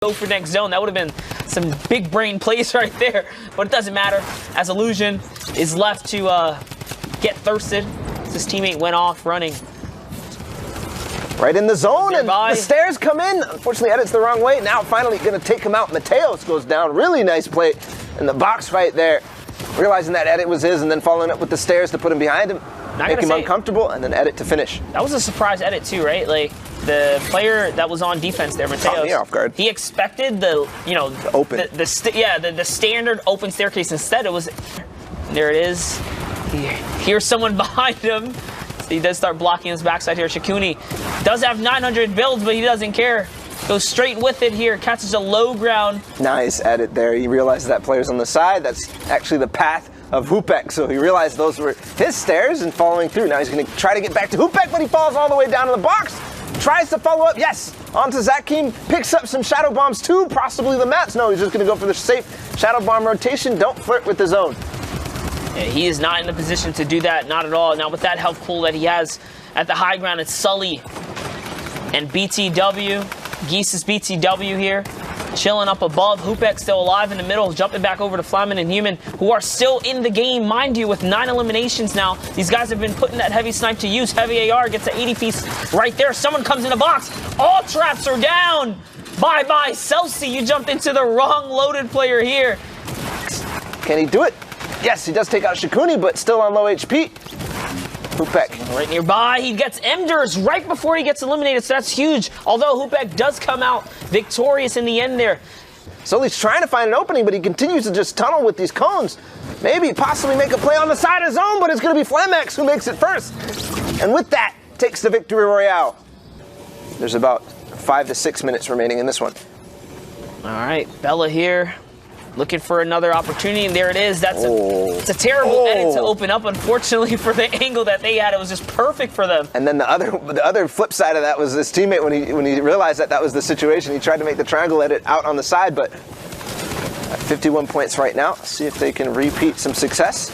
go for next zone. That would have been some big brain plays right there, but it doesn't matter as Illusion is left to get thirsted. His teammate went off running. Right in the zone, and the stairs come in. Unfortunately, Edit's the wrong way. Now finally going to take him out. Mateos goes down. Really nice play in the box right there. Realizing that Edit was his, and then following up with the stairs to put him behind him. Make him uncomfortable, and then Edit to finish. That was a surprise Edit too, right? Like the player that was on defense there, Mateos. Caught me off guard. He expected the standard open staircase. Instead, it was there. It is. Here's someone behind him. So he does start blocking his backside here. Shakuni does have 900 builds, but he doesn't care. Goes straight with it here. Catches a low ground. Nice Edit there. He realizes that player's on the side. That's actually the path of Hoopek, so he realized those were his stairs and following through. Now he's going to try to get back to Hoopek, but he falls all the way down to the box. Tries to follow up, yes, onto Zakeem. Picks up some Shadow Bombs too, possibly the mats. No, he's just going to go for the safe Shadow Bomb rotation. Don't flirt with the zone. Yeah, he is not in a position to do that, not at all. Now with that health pool that he has at the high ground, it's Sully and BTW. Geese is BTW here. Chilling up above. Hoopek still alive in the middle. Jumping back over to Flamin and Human, who are still in the game, mind you, with 9 eliminations now. These guys have been putting that heavy snipe to use. Heavy AR gets an 80 piece right there. Someone comes in the box. All traps are down. Bye-bye, Celsi. You jumped into the wrong loaded player here. Can he do it? Yes, he does take out Shakuni, but still on low HP. Hoopek right nearby. He gets Emders right before he gets eliminated, so that's huge. Although Hoopek does come out victorious in the end there. So he's trying to find an opening, but he continues to just tunnel with these cones. Maybe possibly make a play on the side of zone, but it's going to be Flamex who makes it first. And with that, takes the victory royale. There's about 5 to 6 minutes remaining in this one. All right, Bella here. Looking for another opportunity, and there it is. It's a terrible edit to open up, unfortunately, for the angle that they had. It was just perfect for them. And then the other flip side of that was this teammate, when he realized that was the situation, he tried to make the triangle edit out on the side, but at 51 points right now. See if they can repeat some success,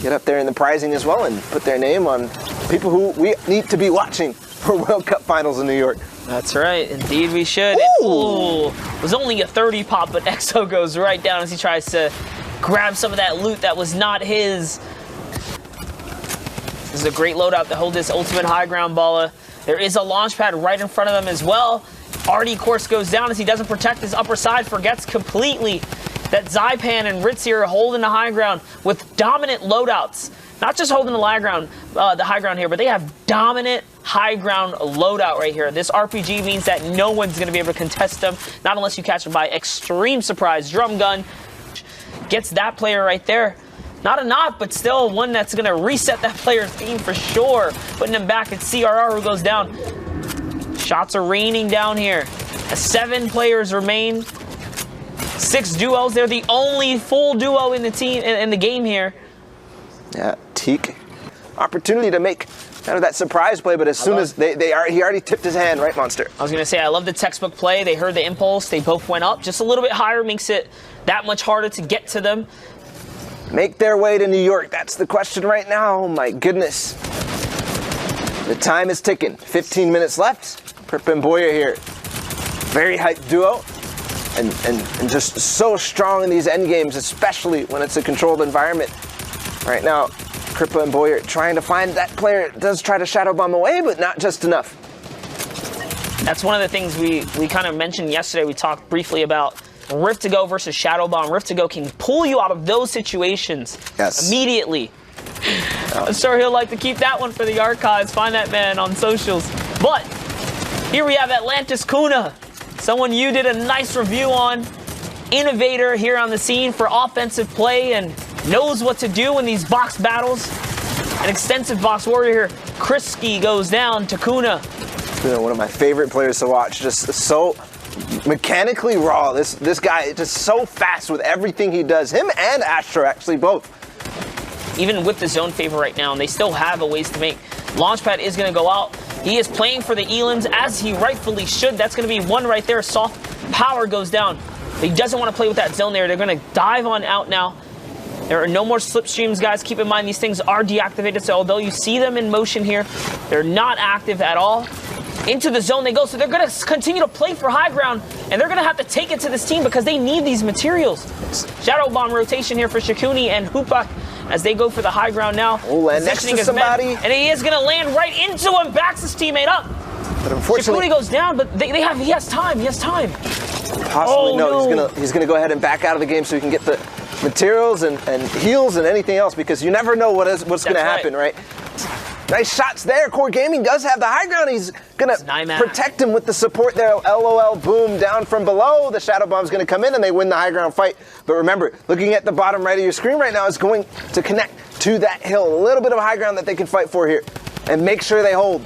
get up there in the prizing as well, and put their name on people who we need to be watching for World Cup Finals in New York. That's right, indeed we should. Ooh, it was only a 30 pop, but EXO goes right down as he tries to grab some of that loot that was not his. This is a great loadout to hold this ultimate high ground, Balla. There is a launch pad right in front of them as well. RD course goes down as he doesn't protect his upper side, forgets completely that Zypan and Ritz here are holding the high ground with dominant loadouts. Not just holding the high ground here, but they have dominant high ground loadout right here. This RPG means that no one's going to be able to contest them, not unless you catch them by extreme surprise. Drum gun gets that player right there. Not a knock, but still one that's going to reset that player's aim for sure. Putting him back at CRR, who goes down. Shots are raining down here. 7 players remain. 6 duos. They're the only full duo in the team in the game here. Yeah, Teak. Opportunity to make kind of that surprise play, but as soon as he already tipped his hand, right, Monster? I was going to say, I love the textbook play. They heard the impulse. They both went up just a little bit higher, makes it that much harder to get to them. Make their way to New York. That's the question right now. Oh, my goodness. The time is ticking. 15 minutes left. Prip and Boyer here. Very hyped duo. And just so strong in these end games, especially when it's a controlled environment. Right now, Kripa and Boyer trying to find that player. Does try to shadow bomb away, but not just enough. That's one of the things we kind of mentioned yesterday. We talked briefly about Rift to Go versus Shadow Bomb. Rift to Go can pull you out of those situations immediately. I'm sure he'll like to keep that one for the archives. Find that man on socials. But here we have Atlantis Kuna, someone you did a nice review on. Innovator here on the scene for offensive play and knows what to do in these box battles. An extensive box warrior here. Krisky goes down to Kuna. One of my favorite players to watch. Just so mechanically raw. This guy is just so fast with everything he does. Him and Astro, actually, both. Even with the zone favor right now, and they still have a ways to make. Launchpad is going to go out. He is playing for the Elans as he rightfully should. That's going to be one right there. Soft power goes down. He doesn't want to play with that zone there. They're going to dive on out now. There are no more slipstreams, guys. Keep in mind, these things are deactivated, so although you see them in motion here, they're not active at all. Into the zone they go, so they're going to continue to play for high ground, and they're going to have to take it to this team because they need these materials. Shadow Bomb rotation here for Shikuni and Hoopa as they go for the high ground now. Oh, land next to somebody. And he is going to land right into him, backs his teammate up. But unfortunately, Shikuni goes down, but he has time. He has time. Possibly no. He's gonna go ahead and back out of the game so he can get the materials and heals and anything else, because you never know what's going to happen, right? Nice shots there. Core Gaming does have the high ground. He's going to protect him with the support there. LOL Boom down from below. The Shadow Bomb's going to come in and they win the high ground fight. But remember, looking at the bottom right of your screen right now is going to connect to that hill. A little bit of high ground that they can fight for here. And make sure they hold.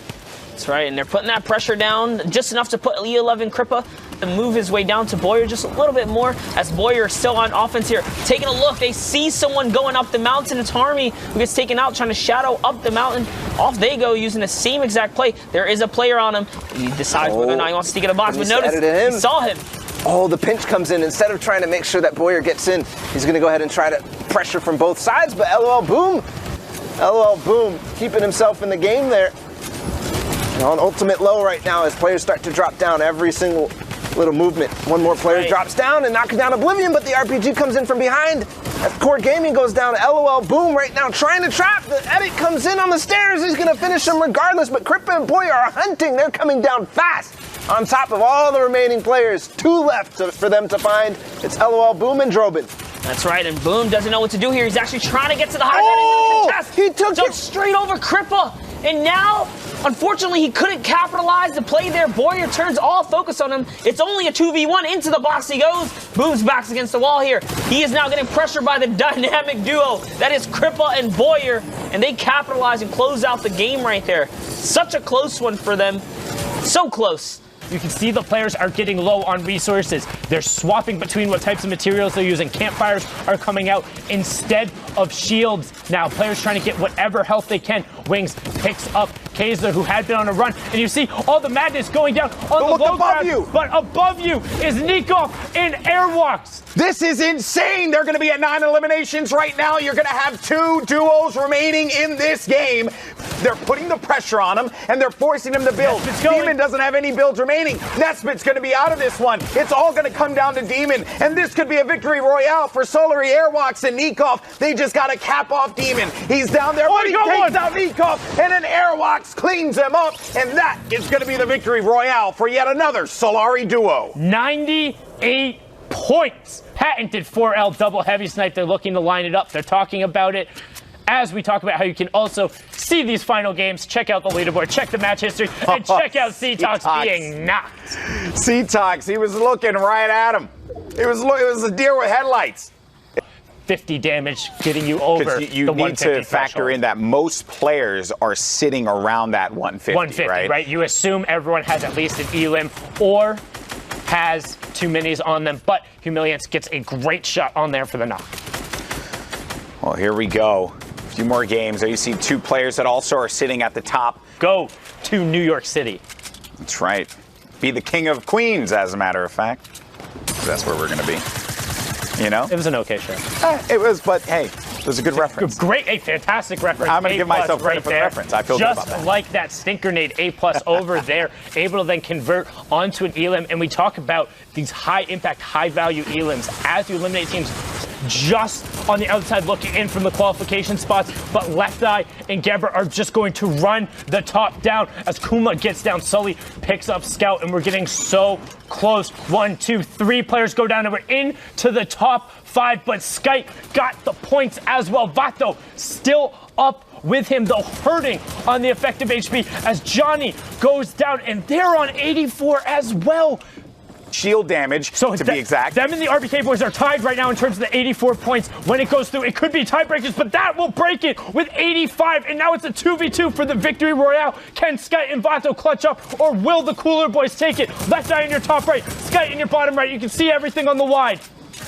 That's right, and they're putting that pressure down just enough to put E11 Kripa to move his way down to Boyer just a little bit more, as Boyer is still on offense here. Taking a look, they see someone going up the mountain. It's Harmy who gets taken out, trying to shadow up the mountain. Off they go using the same exact play. There is a player on him. He decides whether or not he wants to sneak in a box, but notice he saw him. Oh, the pinch comes in. Instead of trying to make sure that Boyer gets in, he's going to go ahead and try to pressure from both sides, but LOL Boom keeping himself in the game there. On ultimate low right now as players start to drop down every single little movement. One more player drops down and knocking down Oblivion, but the RPG comes in from behind. As Core Gaming goes down, LOL Boom right now trying to trap. The edit comes in on the stairs. He's going to finish him regardless, but Kripa and Boyer are hunting. They're coming down fast on top of all the remaining players. 2 left for them to find. It's LOL Boom and Drobin. That's right, and Boom doesn't know what to do here. He's actually trying to get to the high ground. He took it straight over Kripa. And now, unfortunately, he couldn't capitalize the play there. Boyer turns all focus on him. It's only a 2v1. Into the box he goes. Boom's backs against the wall here. He is now getting pressured by the dynamic duo. That is Kripa and Boyer. And they capitalize and close out the game right there. Such a close one for them. So close. You can see the players are getting low on resources. They're swapping between what types of materials they're using. Campfires are coming out instead of shields. Now, players trying to get whatever health they can. Wings picks up Kaiser, who had been on a run. And you see all the madness going down on the low ground. But above you is Nikov in airwalks. This is insane. They're going to be at 9 eliminations right now. You're going to have 2 duos remaining in this game. They're putting the pressure on him, and they're forcing him to build. Demon doesn't have any builds remaining. Nesbitt's going to be out of this one. It's all going to come down to Demon, and this could be a victory royale for Solary Airwalks and Nikov. They just got to cap off Demon. He's down there, but he takes out Nikov, and an Airwalks cleans him up, and that is going to be the victory royale for yet another Solary duo. 98 points. Patented 4L double heavy snipe. They're looking to line it up. They're talking about it. As we talk about how you can also see these final games, check out the leaderboard, check the match history, and check out C-Tox being knocked. C-Tox, he was looking right at him. It was a deer with headlights. 50 damage getting you over you the need to factor in that most players are sitting around that 150, right? You assume everyone has at least an elim or has 2 minis on them, but Humiliance gets a great shot on there for the knock. Well, here we go. A few more games. There you see 2 players that also are sitting at the top. Go to New York City. That's right. Be the king of Queens, as a matter of fact. That's where we're going to be. You know? It was an okay show. It was, but hey, it was a good reference. Great, a fantastic reference. I'm going to give myself credit for the reference. I feel good about that. Just like that stink grenade, A+ over there, able to then convert onto an elim. And we talk about these high impact, high value elims as you eliminate teams just on the outside looking in from the qualification spots, but Left Eye and Geber are just going to run the top down as Kuma gets down. Sully picks up Scout, and we're getting so close. 1, 2, 3 players go down, and we're into the top 5, but Skype got the points as well. Vato still up with him, though hurting on the effective HP as Johnny goes down, and they're on 84 as well. Shield damage, to be exact. Them and the RBK boys are tied right now in terms of the 84 points. When it goes through, it could be tiebreakers, but that will break it with 85. And now it's a 2v2 for the victory royale. Can Sky and Vato clutch up, or will the Cooler boys take it? Left Eye in your top right, Sky in your bottom right. You can see everything on the wide.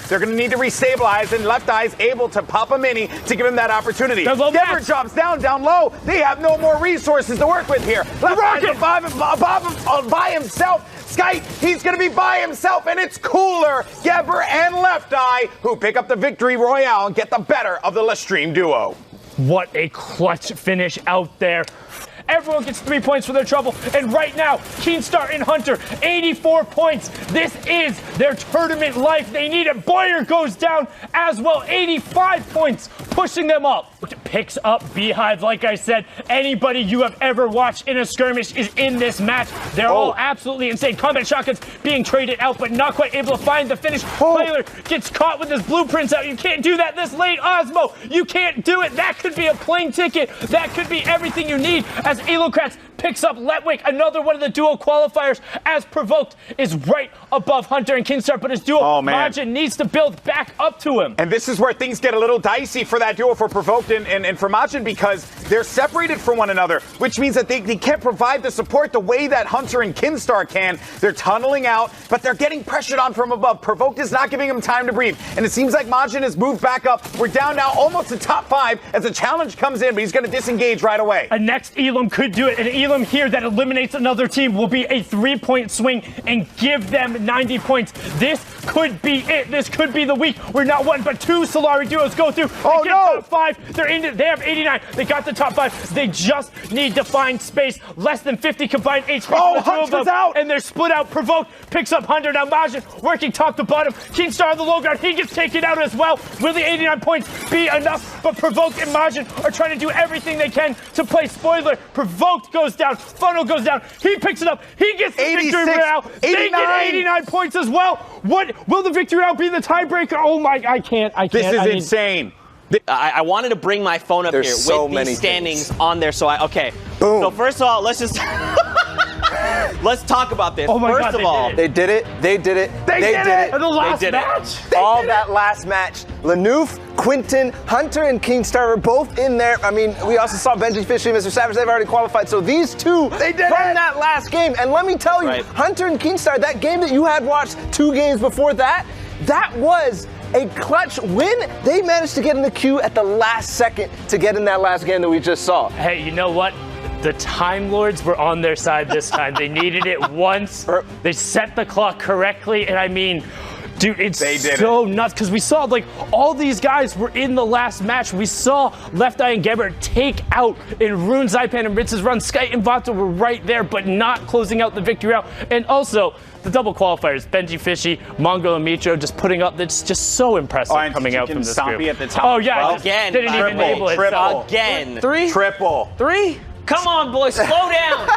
They're going to need to restabilize, and Left Eye's able to pop a mini to give him that opportunity. Geber drops down low. They have no more resources to work with here. Left Eye's by himself. Skype, he's going to be by himself, and it's Cooler, Geber, and Left Eye who pick up the victory royale and get the better of the Lestream duo. What a clutch finish out there. Everyone gets 3 points for their trouble. And right now, Keenstar and Hunter, 84 points. This is their tournament life. They need it. Boyer goes down as well, 85 points, pushing them up. Picks up Beehive. Like I said, anybody you have ever watched in a skirmish is in this match. They're all absolutely insane. Combat shotguns being traded out, but not quite able to find the finish. Player gets caught with his blueprints out. You can't do that this late, Osmo. You can't do it. That could be a plane ticket. That could be everything you need as Elocrats picks up Letwick, another one of the duo qualifiers, as Provoked is right above Hunter and Keenstar, but his duo, Majin, needs to build back up to him. And this is where things get a little dicey for that duo, for Provoked and for Majin, because they're separated from one another, which means that they can't provide the support the way that Hunter and Keenstar can. They're tunneling out, but they're getting pressured on from above. Provoked is not giving him time to breathe, and it seems like Majin has moved back up. We're down now almost to top 5 as the challenge comes in, but he's going to disengage right away. A next Elam could do it. An Elam here that eliminates another team will be a 3-point swing and give them 90 points. This could be it. This could be the week where not one but 2 Solari duos go through. Oh they get no! top 5. They're in it. They have 89. They got the top 5. They just need to find space. Less than 50 combined HP. Oh, Hunter's out! And they're split out. Provoked picks up Hunter. Now Majin working top to bottom. Keenstar on the low ground. He gets taken out as well. Will the 89 points be enough? But Provoked and Majin are trying to do everything they can to play spoiler. Provoked goes down. Funnel goes down. He picks it up. He gets the victory royale. They get 89 points as well. What will the victory royale be? The tiebreaker? Oh my! I can't. This is insane. I wanted to bring my phone up here with these standings on there. So okay. Boom. So first of all, let's just let's talk about this. Oh my First God, of all, They did it. They did it. They did it. In the last did it. match. All that last match. Lanouf, Quinton, Hunter, and Keenstar were both in there. I mean, we also saw Benji Fishy and Mr. Savage. They've already qualified. So these two from that last game. And let me tell you, Hunter and Keenstar, that game that you had watched 2 games before that, that was a clutch win. They managed to get in the queue at the last second to get in that last game that we just saw. Hey, you know what? The Time Lords were on their side this time. They needed it once. They set the clock correctly, and I mean, dude, it's so nuts because we saw like all these guys were in the last match. We saw Left Eye and Gebert take out in Rune, Zaypan, and Ritz's run. Sky and Vato were right there, but not closing out the victory out. And also the double qualifiers, Benji Fishy, Mongo, and Mitro just putting up. That's just so impressive coming out from this group. At the top. Oh yeah, again, didn't even enable it. Again, 3? Triple. 3? Come on, boys, slow down.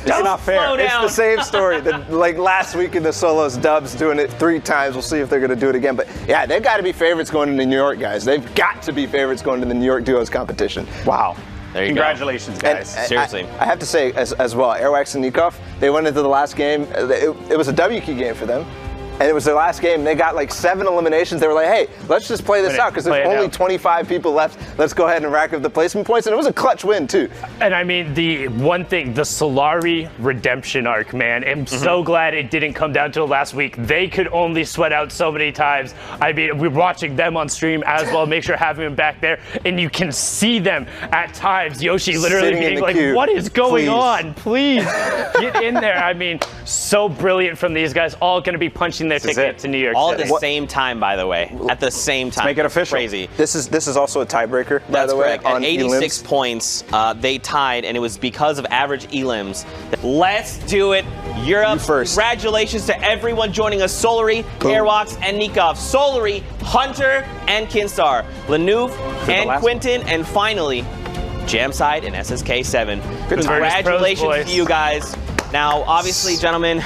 It's not fair. Slow down. It's the same story. Like last week in the solos, Dubs doing it 3 times. We'll see if they're going to do it again. But yeah, they've got to be favorites going into New York, guys. They've got to be favorites going to the New York Duos competition. Wow. There you Congratulations, go. guys. Seriously. I have to say as well, Airwax and Nikov, they went into the last game. It was a W key game for them. And it was their last game. They got like 7 eliminations. They were like, hey, let's just play this out because there's only 25 people left. Let's go ahead and rack up the placement points. And it was a clutch win, too. And I mean, the one thing, the Solari redemption arc, man, I'm so glad it didn't come down to last week. They could only sweat out so many times. I mean, we're watching them on stream as well. Make sure having them back there. And you can see them at times. Yoshi literally being like, what is going on? Please get in there. I mean, so brilliant from these guys. All going to be punching their ticket to New York All City. at the same time, by the way. At the same time. Make it official. Crazy. This is also a tiebreaker, by That's the way. correct. At 86 points, they tied, and it was because of average elims. Let's do it. Europe. First. Congratulations to everyone joining us. Solari, Airwalks, and Nikov. Solari, Hunter, and Keenstar. Lanouf, and Quinton, and finally, Jamside and SSK7. Congratulations to you guys. Now, obviously, gentlemen,